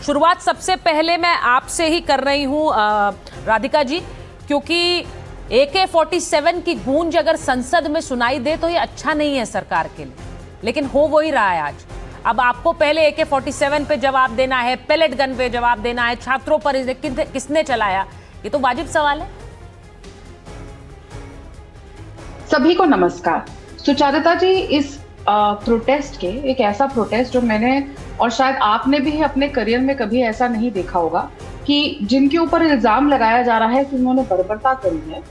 शुरुआत सबसे पहले मैं आपसे ही कर रही हूं राधिका जी, क्योंकि AK-47 की गूंज अगर संसद में सुनाई दे तो ये अच्छा नहीं है सरकार के लिए, लेकिन हो वो ही रहा है आज। अब आपको पहले AK-47 पे जवाब देना है, पेलेट गन पे जवाब देना है, छात्रों पर किसने चलाया, ये तो वाजिब सवाल है। सभी को नमस्कार। सुचारिता जी, इस प्रोटेस्ट के एक ऐसा प्रोटेस्ट जो मैंने और शायद आपने भी अपने करियर में कभी ऐसा नहीं देखा होगा कि जिनके ऊपर इल्जाम लगाया जा रहा है कि उन्होंने बर्बरता करी है,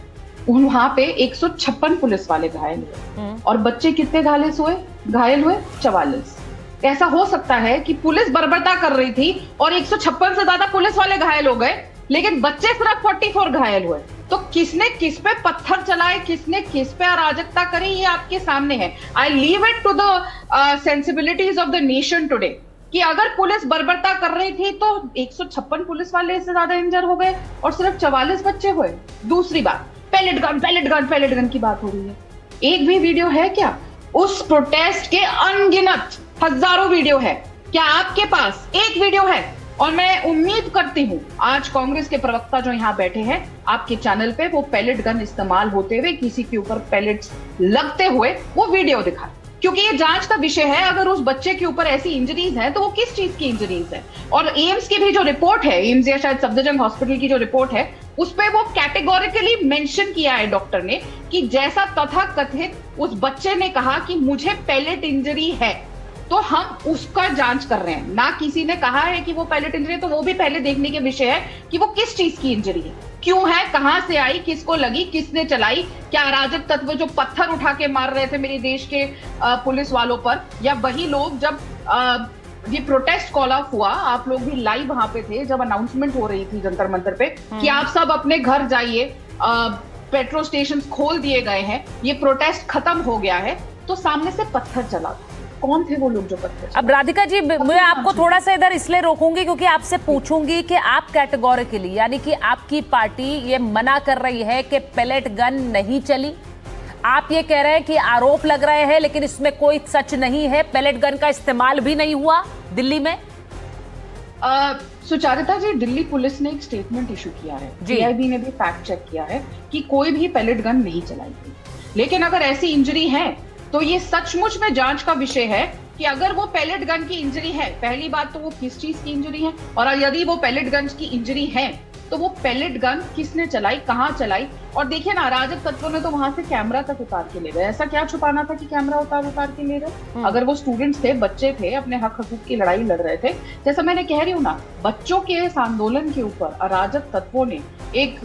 वहां पे 156 पुलिस वाले घायल हुए और बच्चे कितने घायल हुए 44। ऐसा हो सकता है कि पुलिस बर्बरता कर रही थी और 156 से ज्यादा पुलिस वाले घायल हो गए, लेकिन बच्चे सिर्फ 44 घायल हुए। तो किसने किस पे पत्थर चलाए, किसने किस पे अराजकता करी, ये आपके सामने है। I leave it to the sensibilities of the nation today कि अगर पुलिस बर्बरता कर रही थी तो 156 पुलिस वाले से ज्यादा इंजर हो गए और सिर्फ 44 बच्चे हुए। दूसरी बात, पेलेट गन की बात हो रही है। एक भी वीडियो है क्या? उस प्रोटेस्ट के अनगिनत हजारों वीडियो है, क्या आपके पास एक वीडियो है? और मैं उम्मीद करती हूं आज कांग्रेस के प्रवक्ता जो यहां बैठे हैं आपके चैनल पे, वो पेलेट गन इस्तेमाल होते हुए, किसी के ऊपर पेलेट्स लगते हुए वो वीडियो दिखाए, क्योंकि ये जांच का विषय है। अगर उस बच्चे के ऊपर ऐसी इंजरीज है तो वो किस चीज की इंजरीज है। और एम्स की भी जो रिपोर्ट है, एम्स या शायद सफदरजंग हॉस्पिटल की जो रिपोर्ट है, उस पर वो कैटेगोरिकली मेंशन किया है डॉक्टर ने कि जैसा तथाकथित उस बच्चे ने कहा कि मुझे पेलेट इंजरी है, तो हम उसका जांच कर रहे हैं। ना किसी ने कहा है कि वो पेलेट इंजरी, तो वो भी पहले देखने के विषय है कि वो किस चीज की इंजरी है, क्यों है, कहां से आई, किसको लगी, किसने चलाई। क्या अराजक तत्व जो पत्थर उठा के मार रहे थे मेरे देश के पुलिस वालों पर, या वही लोग जब ये प्रोटेस्ट कॉल ऑफ हुआ, आप लोग भी लाइव वहां पे थे जब अनाउंसमेंट हो रही थी जंतर मंतर पे कि आप सब अपने घर जाइए, पेट्रोल स्टेशन खोल दिए गए हैं, ये प्रोटेस्ट खत्म हो गया है, तो सामने से पत्थर चला। कौन थे वो लोग जो पत्थर? अब राधिका जी, मैं आपको थोड़ा सा इधर इसलिए रोकूंगी क्योंकि आपसे पूछूंगी कि आप कैटेगोरिकली, यानी कि आपकी पार्टी ये मना कर रही है कि पेलेट गन नहीं चली। आप ये कह रहे हैं कि आरोप लग रहे हैं, लेकिन इसमें कोई सच नहीं है, पेलेट गन का इस्तेमाल भी नहीं हुआ दिल्ली में। सुचारिता जी, दिल्ली पुलिस ने एक स्टेटमेंट इशू किया है, पीआईबी ने भी फैक्ट चेक किया है कि कोई भी पेलेट गन नहीं चलाई गई। लेकिन अगर ऐसी इंजरी है तो ये सचमुच में जांच का विषय है कि अगर वो पेलेट गन की इंजरी है, पहली बात तो वो किस चीज की इंजरी है, और यदि वो पेलेट गन की इंजरी है तो वो पेलेट गन किसने चलाई, कहां चलाई। और देखिए ना, अराजक तत्वों ने तो वहां से कैमरा तक उतार के ले गए। ऐसा क्या छुपाना था कि कैमरा उतार के ले गए? अगर वो स्टूडेंट्स थे, बच्चे थे, अपने हक हकूक की लड़ाई लड़ रहे थे, जैसा मैंने कह रही हूँ ना, बच्चों के इस आंदोलन के ऊपर अराजक तत्वों ने, एक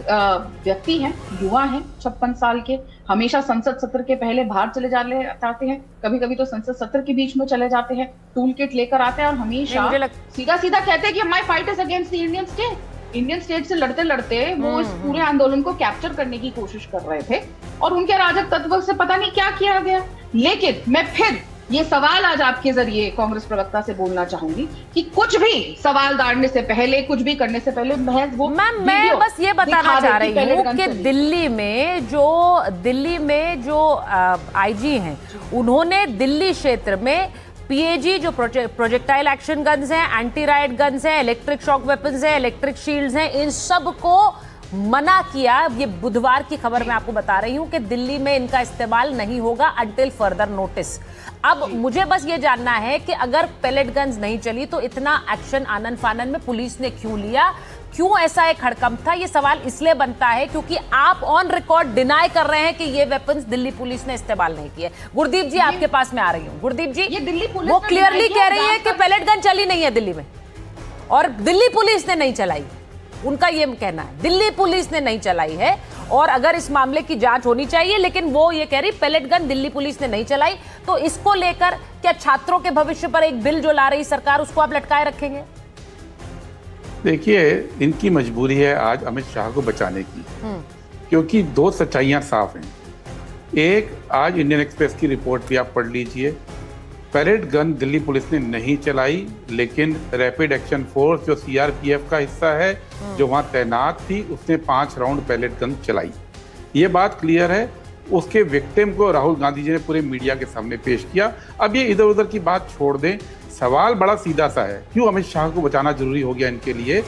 व्यक्ति है, युवा है 56 साल के, हमेशा संसद सत्र के पहले बाहर चले जाते हैं, कभी कभी तो संसद सत्र के बीच में चले जाते हैं, टूल किट लेकर आते हैं और हमेशा सीधा कहते हैं कि my fight is against the Indian state से लड़ते लड़ते वो इस पूरे आंदोलन को कैप्चर करने की कोशिश कर रहे थे और उनके अराजक तत्व से पता नहीं क्या किया गया। लेकिन मैं फिर ये सवाल आज आपके जरिए कांग्रेस प्रवक्ता से बोलना चाहूंगी कि कुछ भी सवाल डालने से पहले, कुछ भी करने से पहले महज वो मैं बस ये बताना चाह रही हूँ कि दिल्ली में जो आईजी हैं, उन्होंने दिल्ली क्षेत्र में पीएजी जो प्रोजेक्टाइल एक्शन गन्स हैं, एंटी राइट गन्स हैं, इलेक्ट्रिक शॉक वेपन्स हैं, इलेक्ट्रिक शील्ड्स हैं, इन सब को मना किया। ये बुधवार की खबर मैं आपको बता रही हूं कि दिल्ली में इनका इस्तेमाल नहीं होगा अंटिल फर्दर नोटिस। अब मुझे बस ये जानना है कि अगर पेलेट गन्स नहीं चली तो इतना एक्शन आनन फानन में पुलिस ने क्यों लिया, क्यों ऐसा एक हड़कंप था? ये सवाल इसलिए बनता है क्योंकि आप ऑन रिकॉर्ड डिनाई कर रहे हैं कि ये वेपन्स दिल्ली पुलिस ने इस्तेमाल नहीं किए। गुरदीप जी, आपके पास मैं आ रही हूँ। गुरदीप जी, ये दिल्ली पुलिस वो क्लियरली कह रही है कि पेलेट गन चली नहीं है दिल्ली में और दिल्ली पुलिस ने नहीं चलाई। उनका ये कहना है दिल्ली पुलिस ने नहीं चलाई है और अगर इस मामले की जांच होनी चाहिए, लेकिन वो ये कह रही पेलेट गन दिल्ली पुलिस ने नहीं चलाई। तो इसको लेकर क्या छात्रों के भविष्य पर एक बिल जो ला रही सरकार, उसको आप लटकाए रखेंगे? देखिए, इनकी मजबूरी है आज अमित शाह को बचाने की, क्योंकि दो सच्चाइयां साफ हैं। एक, आज इंडियन एक्सप्रेस की रिपोर्ट भी आप पढ़ लीजिए, पेलेट गन दिल्ली पुलिस ने नहीं चलाई, लेकिन रैपिड एक्शन फोर्स जो सीआरपीएफ का हिस्सा है, जो वहां तैनात थी, उसने 5 राउंड पेलेट गन चलाई। ये बात क्लियर है। उसके विक्टिम को राहुल गांधी जी ने पूरे मीडिया के सामने पेश किया। अब ये इधर उधर की बात छोड़ दें, सवाल बड़ा सीधा सा है, क्यों अमित शाह को बचाना जरूरी हो गया इनके लिए?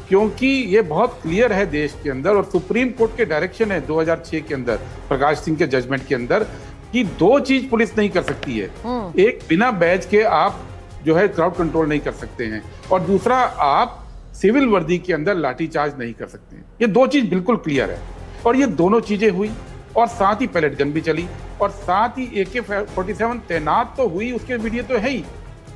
क्योंकि ये बहुत क्लियर है देश के अंदर, और सुप्रीम कोर्ट के डायरेक्शन है 2006 के अंदर, प्रकाश सिंह के जजमेंट के अंदर, कि दो चीज पुलिस नहीं कर सकती है। एक, बिना बैज के आप जो है क्राउड कंट्रोल नहीं कर सकते हैं, और दूसरा, आप सिविल वर्दी के अंदर लाठीचार्ज नहीं कर सकते हैं। ये दो चीज बिल्कुल क्लियर है, और ये दोनों चीजें हुई, और साथ ही पैलेट गन भी चली, और साथ ही AK-47 तैनात तो हुई, उसके वीडियो तो है ही।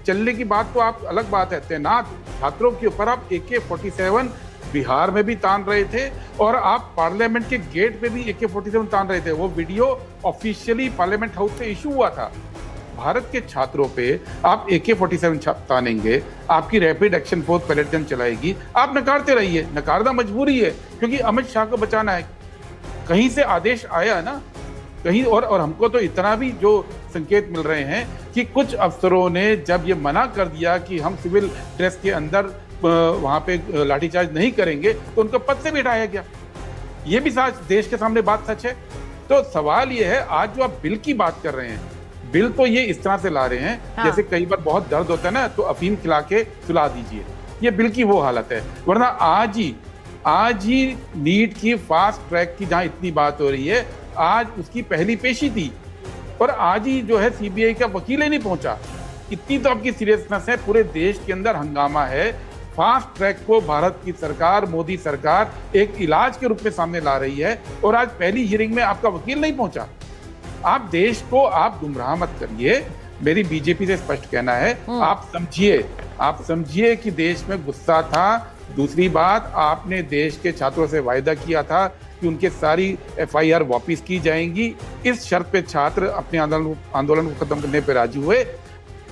चलने की बात तो आप अलग बात है, तैनात छात्रों के ऊपर आप AK-47 बिहार में भी तान रहे थे, और आप पार्लियामेंट के गेट पे भी AK-47 तान रहे थे। वो वीडियो ऑफिशियली पार्लियामेंट हाउस से इशू हुआ था। भारत के छात्रों पे आप AK-47 तानेंगे, आपकी rapid action force pellet gun चलाएगी, आप नकारते रहिए, नकारना मजबूरी है, क्योंकि अमित शाह को बचाना है। कहीं से आदेश आया ना, कहीं, और हमको तो इतना भी जो संकेत मिल रहे हैं कि कुछ अफसरों ने जब ये मना कर दिया कि हम सिविल ड्रेस के अंदर वहां पे लाठीचार्ज नहीं करेंगे, तो उनको पद से भी हटाया गया। ये भी सच, देश के सामने बात सच है। तो सवाल ये है, आज जो आप बिल की बात कर रहे हैं, बिल तो ये इस तरह से ला रहे हैं, हाँ। जैसे कई बार बहुत दर्द होता है ना, तो अफीम खिला के सुला दीजिए, ये बिल की वो हालत है। वरना आज ही नीट की फास्ट ट्रैक की जहां इतनी बात हो रही है, आज उसकी पहली पेशी थी, और आज ही जो है CBI का वकील ही नहीं पहुंचा। इतनी तो आपकी सीरियसनेस है, पूरे देश के अंदर हंगामा है। फास्ट ट्रैक को भारत की सरकार, मोदी सरकार एक इलाज के रूप में सामने ला रही है, और आज पहली हियरिंग में आपका वकील नहीं पहुंचा। आप देश को आप गुमराह मत करिए, मेरी बीजेपी से स्पष्ट कहना है। आप समझिए कि देश में गुस्सा था। दूसरी बात, आपने देश के छात्रों से वायदा किया था कि उनके सारी FIR वापस की जाएंगी, इस शर्त पे छात्र अपने आंदोलन को खत्म करने पे राजी हुए।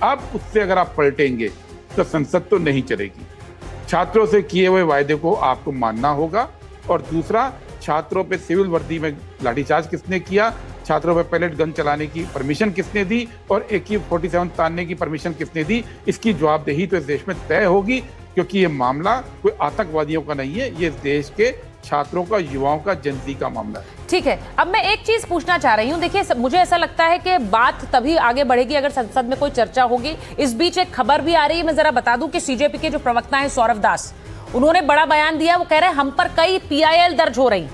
अब उससे अगर आप पलटेंगे तो संसद तो नहीं चलेगी। छात्रों से किए हुए वायदे को आपको मानना होगा। और दूसरा, छात्रों पे सिविल वर्दी में लाठीचार्ज किसने किया, छात्रों पे पैलेट गन चलाने की परमिशन किसने दी, और AK-47 तानने की परमिशन किसने दी, इसकी जवाबदेही तो इस देश में तय होगी। क्योंकि ये मामला कोई आतंकवादियों का नहीं है, ये देश के छात्रों का, युवाओं का, जनती का मामला है। ठीक है, अब मैं एक चीज पूछना चाह रही हूँ। देखिए, मुझे ऐसा लगता है कि बात तभी आगे बढ़ेगी अगर संसद में कोई चर्चा होगी। इस बीच एक खबर भी आ रही है, मैं जरा बता दूं कि CJP के जो प्रवक्ता हैं सौरभ दास, उन्होंने बड़ा बयान दिया। वो कह रहे हैं हम पर कई PIL दर्ज हो रही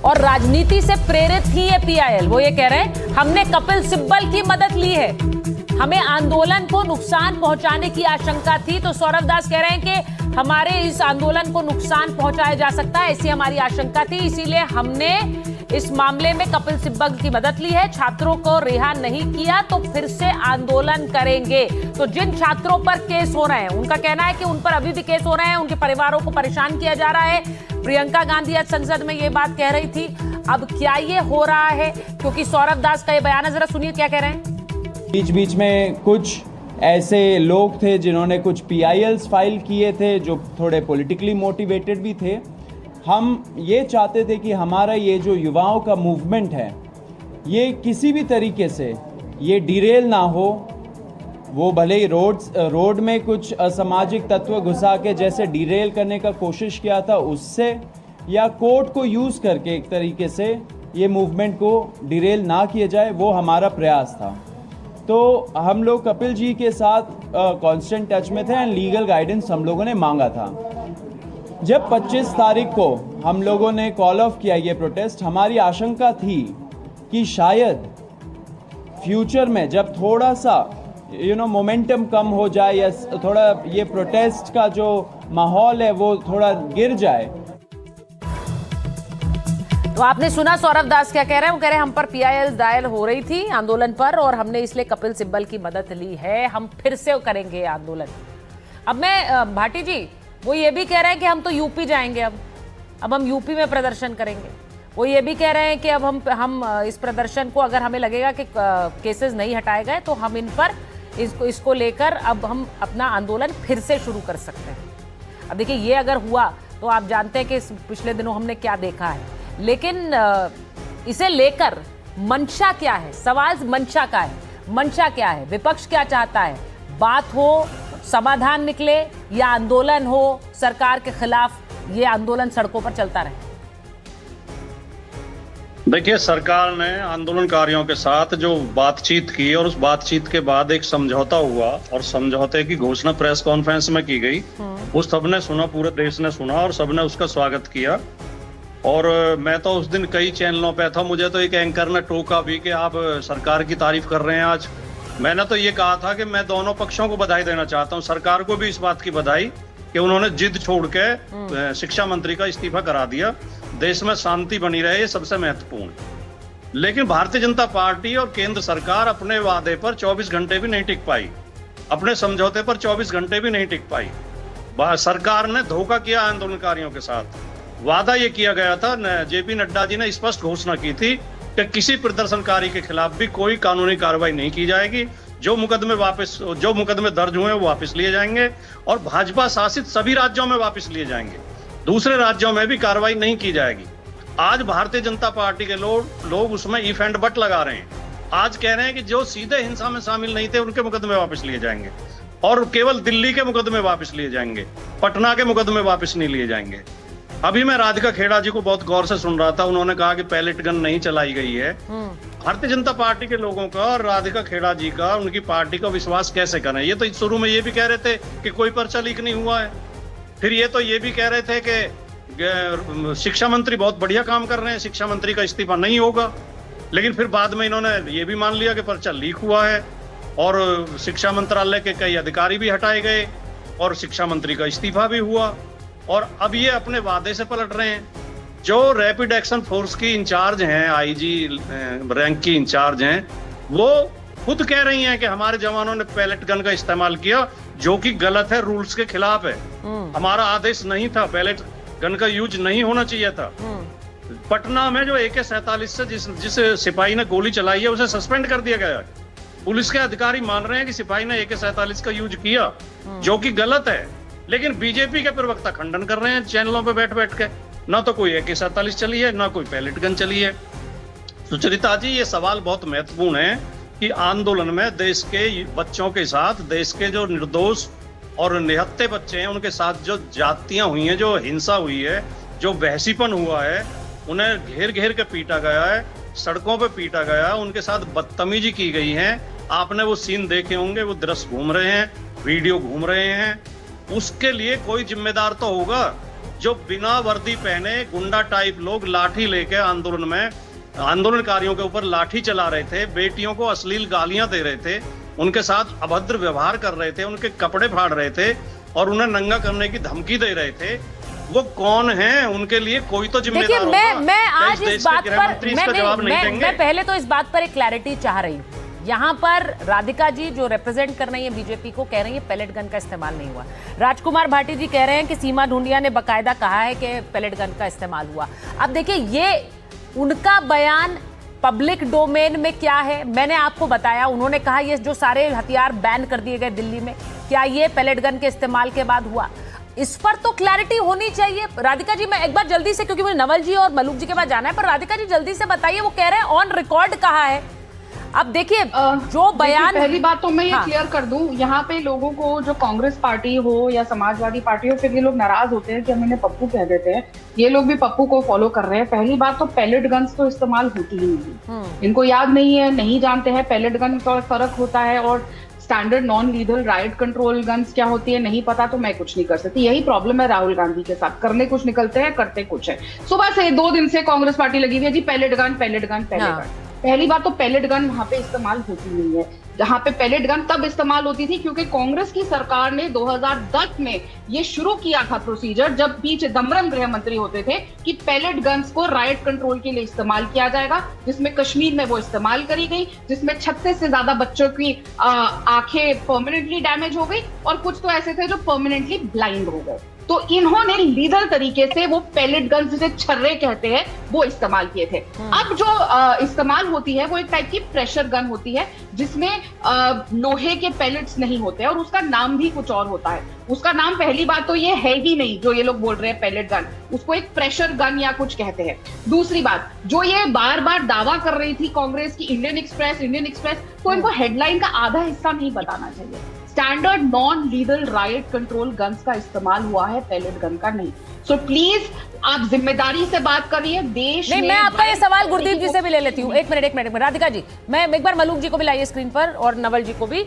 और राजनीति से प्रेरित थी ये PIL। वो ये कह रहे हैं हमने कपिल सिब्बल की मदद ली है, हमें आंदोलन को नुकसान पहुंचाने की आशंका थी। तो सौरभ दास कह रहे हैं कि हमारे इस आंदोलन को नुकसान पहुंचाया जा सकता है, ऐसी हमारी आशंका थी, इसीलिए हमने इस मामले में कपिल सिब्बल की मदद ली है। छात्रों को रिहा नहीं किया तो फिर से आंदोलन करेंगे। तो जिन छात्रों पर केस हो रहे हैं, उनका कहना है कि उन पर अभी भी केस हो रहे हैं, उनके परिवारों को परेशान किया जा रहा है। प्रियंका गांधी आज संसद में ये बात कह रही थी। अब क्या ये हो रहा है, क्योंकि सौरभ दास का ये बयान है, जरा सुनिए क्या कह रहे हैं। बीच बीच में कुछ ऐसे लोग थे जिन्होंने कुछ PILs फाइल किए थे, जो थोड़े पॉलिटिकली मोटिवेटेड भी थे। हम ये चाहते थे कि हमारा ये जो युवाओं का मूवमेंट है, ये किसी भी तरीके से ये डिरेल ना हो। वो भले ही रोड में कुछ असामाजिक तत्व घुसा के जैसे डिरेल करने का कोशिश किया था उससे, या कोर्ट को यूज़ करके एक तरीके से ये मूवमेंट को डिरेल ना किया जाए, वो हमारा प्रयास था। तो हम लोग कपिल जी के साथ कांस्टेंट टच में थे एंड लीगल गाइडेंस हम लोगों ने मांगा था। जब 25 तारीख को हम लोगों ने कॉल ऑफ किया ये प्रोटेस्ट, हमारी आशंका थी कि शायद फ्यूचर में जब थोड़ा सा मोमेंटम कम हो जाए या थोड़ा ये प्रोटेस्ट का जो माहौल है वो थोड़ा गिर जाए। तो आपने सुना सौरभ दास क्या कह रहे हैं। वो कह रहे हैं हम पर PIL दायर हो रही थी आंदोलन पर और हमने इसलिए कपिल सिब्बल की मदद ली है, हम फिर से करेंगे आंदोलन। अब मैं भाटी जी, वो ये भी कह रहे हैं कि हम तो यूपी जाएंगे, अब हम यूपी में प्रदर्शन करेंगे। वो ये भी कह रहे हैं कि अब हम इस प्रदर्शन को, अगर हमें लगेगा कि केसेस नहीं हटाए गए तो हम इन पर इसको लेकर अब हम अपना आंदोलन फिर से शुरू कर सकते हैं। अब देखिए, ये अगर हुआ तो आप जानते हैं कि पिछले दिनों हमने क्या देखा है। लेकिन इसे लेकर मंशा क्या है, सवाल मंशा का है। मंशा क्या है, विपक्ष क्या चाहता है, बात हो, समाधान निकले, या आंदोलन हो सरकार के खिलाफ, ये आंदोलन सड़कों पर चलता रहे। देखिए, सरकार ने आंदोलनकारियों के साथ जो बातचीत की और उस बातचीत के बाद एक समझौता हुआ और समझौते की घोषणा प्रेस कॉन्फ्रेंस में की गई। उस सबने सुना, पूरे देश ने सुना और सबने उसका स्वागत किया। और मैं तो उस दिन कई चैनलों पे था, मुझे तो एक एंकर ने टोका भी कि आप सरकार की तारीफ कर रहे हैं आज। मैंने तो ये कहा था कि मैं दोनों पक्षों को बधाई देना चाहता हूँ, सरकार को भी इस बात की बधाई कि उन्होंने जिद छोड़ के शिक्षा मंत्री का इस्तीफा करा दिया। देश में शांति बनी रहे, ये सबसे महत्वपूर्ण। लेकिन भारतीय जनता पार्टी और केंद्र सरकार अपने वादे पर 24 घंटे भी नहीं टिक पाई, अपने समझौते पर 24 घंटे भी नहीं टिक पाई। सरकार ने धोखा किया आंदोलनकारियों के साथ। वादा ये किया गया था, जेपी नड्डा जी ने स्पष्ट घोषणा की थी कि किसी प्रदर्शनकारी के खिलाफ भी कोई कानूनी कार्रवाई नहीं की जाएगी। जो मुकदमे दर्ज हुए वो वापस लिए जाएंगे और भाजपा शासित सभी राज्यों में वापस लिए जाएंगे। दूसरे राज्यों में भी कार्रवाई नहीं की जाएगी। आज भारतीय जनता पार्टी के लोग उसमें इफ एंड बट लगा रहे हैं। आज कह रहे हैं कि जो सीधे हिंसा में शामिल नहीं थे उनके मुकदमे वापस लिए जाएंगे और केवल दिल्ली के मुकदमे वापस लिए जाएंगे, पटना के मुकदमे वापस नहीं लिए जाएंगे। अभी मैं राधिका खेड़ा जी को बहुत गौर से सुन रहा था, उन्होंने कहा कि पैलेट गन नहीं चलाई गई है। भारतीय जनता पार्टी के लोगों का और राधिका खेड़ा जी का, उनकी पार्टी का विश्वास कैसे करें? ये तो शुरू में ये भी कह रहे थे कि कोई पर्चा लीक नहीं हुआ है, फिर ये तो ये भी कह रहे थे कि शिक्षा मंत्री बहुत बढ़िया काम कर रहे हैं, शिक्षा मंत्री का इस्तीफा नहीं होगा। लेकिन फिर बाद में इन्होंने ये भी मान लिया कि पर्चा लीक हुआ है और शिक्षा मंत्रालय के कई अधिकारी भी हटाए गए और शिक्षा मंत्री का इस्तीफा भी हुआ। और अब ये अपने वादे से पलट रहे हैं। जो रैपिड एक्शन फोर्स की इंचार्ज हैं, आईजी रैंक की इंचार्ज हैं, वो खुद कह रही हैं कि हमारे जवानों ने पैलेट गन का इस्तेमाल किया, जो कि गलत है, रूल्स के खिलाफ है। हमारा आदेश नहीं था, पैलेट गन का यूज नहीं होना चाहिए था। पटना में जो AK-47 से जिस सिपाही ने गोली चलाई है उसे सस्पेंड कर दिया गया। पुलिस के अधिकारी मान रहे हैं कि सिपाही ने AK-47 का यूज किया, जो कि गलत है। लेकिन बीजेपी के प्रवक्ता खंडन कर रहे हैं चैनलों पे बैठ बैठ के। ना तो कोई AK-47 चली है, ना कोई पैलेट गन चली है। सुचरिता जी, ये सवाल बहुत महत्वपूर्ण है कि आंदोलन में देश के बच्चों के साथ, देश के जो निर्दोष और निहत्थे बच्चे हैं उनके साथ जो जातियां हुई हैं, जो हिंसा हुई है, जो बहसीपन हुआ है, उन्हें घेर घेर के पीटा गया है, सड़कों पे पीटा गया, उनके साथ बदतमीजी की गई है। आपने वो सीन देखे होंगे, वो दृश्य घूम रहे हैं, वीडियो घूम रहे हैं। उसके लिए कोई जिम्मेदार तो होगा। जो बिना वर्दी पहने गुंडा टाइप लोग लाठी लेके आंदोलन में आंदोलनकारियों के ऊपर लाठी चला रहे थे, बेटियों को अश्लील गालियां दे रहे थे, उनके साथ अभद्र व्यवहार कर रहे थे, उनके कपड़े फाड़ रहे थे और उन्हें नंगा करने की धमकी दे रहे थे, वो कौन है? उनके लिए कोई तो जिम्मेदार होगा। मैं आज इस बात पर मैं पहले तो इस बात पर एक क्लैरिटी चाह रही हूँ। यहाँ पर राधिका जी जो रिप्रेजेंट कर रही है बीजेपी को, कह रही है पैलेट गन का इस्तेमाल नहीं हुआ। राजकुमार भाटी जी कह रहे हैं कि सीमा ढूंढिया ने बकायदा कहा है कि पैलेट गन का इस्तेमाल हुआ। अब देखिए, ये उनका बयान पब्लिक डोमेन में क्या है, मैंने आपको बताया। उन्होंने कहा ये जो सारे हथियार बैन कर दिए गए दिल्ली में, क्या ये पैलेट गन के इस्तेमाल के बाद हुआ? इस पर तो क्लैरिटी होनी चाहिए। राधिका जी, मैं एक बार जल्दी से, क्योंकि मुझे नवल जी और मलूक जी के पास जाना है, पर राधिका जी जल्दी से बताइए, वो कह रहे हैं ऑन रिकॉर्ड कहा है। अब देखिए जो बयान, पहली बात तो मैं ये क्लियर कर दूं, यहाँ पे लोगों को, जो कांग्रेस पार्टी हो या समाजवादी पार्टी हो, फिर ये लोग नाराज होते हैं कि हम इन्हें पप्पू कह देते हैं। ये लोग भी पप्पू को फॉलो कर रहे हैं। पहली बात तो पैलेट गन्स तो इस्तेमाल होती ही नहीं, इनको याद नहीं है, नहीं जानते हैं पैलेट गन का फर्क होता है और standard non lethal right control guns क्या होती है, नहीं पता तो मैं कुछ नहीं कर सकती। यही प्रॉब्लम है राहुल गांधी के साथ, करने कुछ निकलते हैं, करते कुछ है। सुबह से 2 दिन से कांग्रेस पार्टी लगी हुई है जी, pellet gun pellet gun pellet gun. पहली बात तो पैलेट गन वहां पे इस्तेमाल होती नहीं है। जहां पे पैलेट गन तब इस्तेमाल होती थी क्योंकि कांग्रेस की सरकार ने 2010 में ये शुरू किया था प्रोसीजर, जब पी चिदम्बरम गृह मंत्री होते थे, कि पैलेट गन्स को राइट कंट्रोल के लिए इस्तेमाल किया जाएगा, जिसमें कश्मीर में वो इस्तेमाल करी गई, जिसमें 36 से ज्यादा बच्चों की आंखें परमानेंटली डैमेज हो गई और कुछ तो ऐसे थे जो परमानेंटली ब्लाइंड हो गए। तो इन्होंने लीगल तरीके से वो पैलेट गन, जिसे छर्रे कहते हैं, वो इस्तेमाल किए थे। अब जो इस्तेमाल होती है वो एक टाइप की प्रेशर गन होती है, जिसमें लोहे के पैलेट्स नहीं होते और उसका नाम भी कुछ और होता है। उसका नाम, पहली बात तो ये है ही नहीं जो ये लोग बोल रहे हैं पैलेट गन, उसको एक प्रेशर गन या कुछ कहते हैं। दूसरी बात, जो ये बार बार दावा कर रही थी कांग्रेस की इंडियन एक्सप्रेस, तो इनको हेडलाइन का आधा हिस्सा नहीं बताना चाहिए। Standard non legal right control guns का इस्तेमाल हुआ है, पैलेट गन का नहीं। सो प्लीज आप जिम्मेदारी से बात करिए, देश नहीं, में मैं आपका ये वाइट सवाल प्रॉपर्टी गुरदीप की जी से भी ले लेती हूँ। एक मिनट राधिका जी, मैं एक बार मलूक जी को भी लाइए स्क्रीन पर और नवल जी को भी।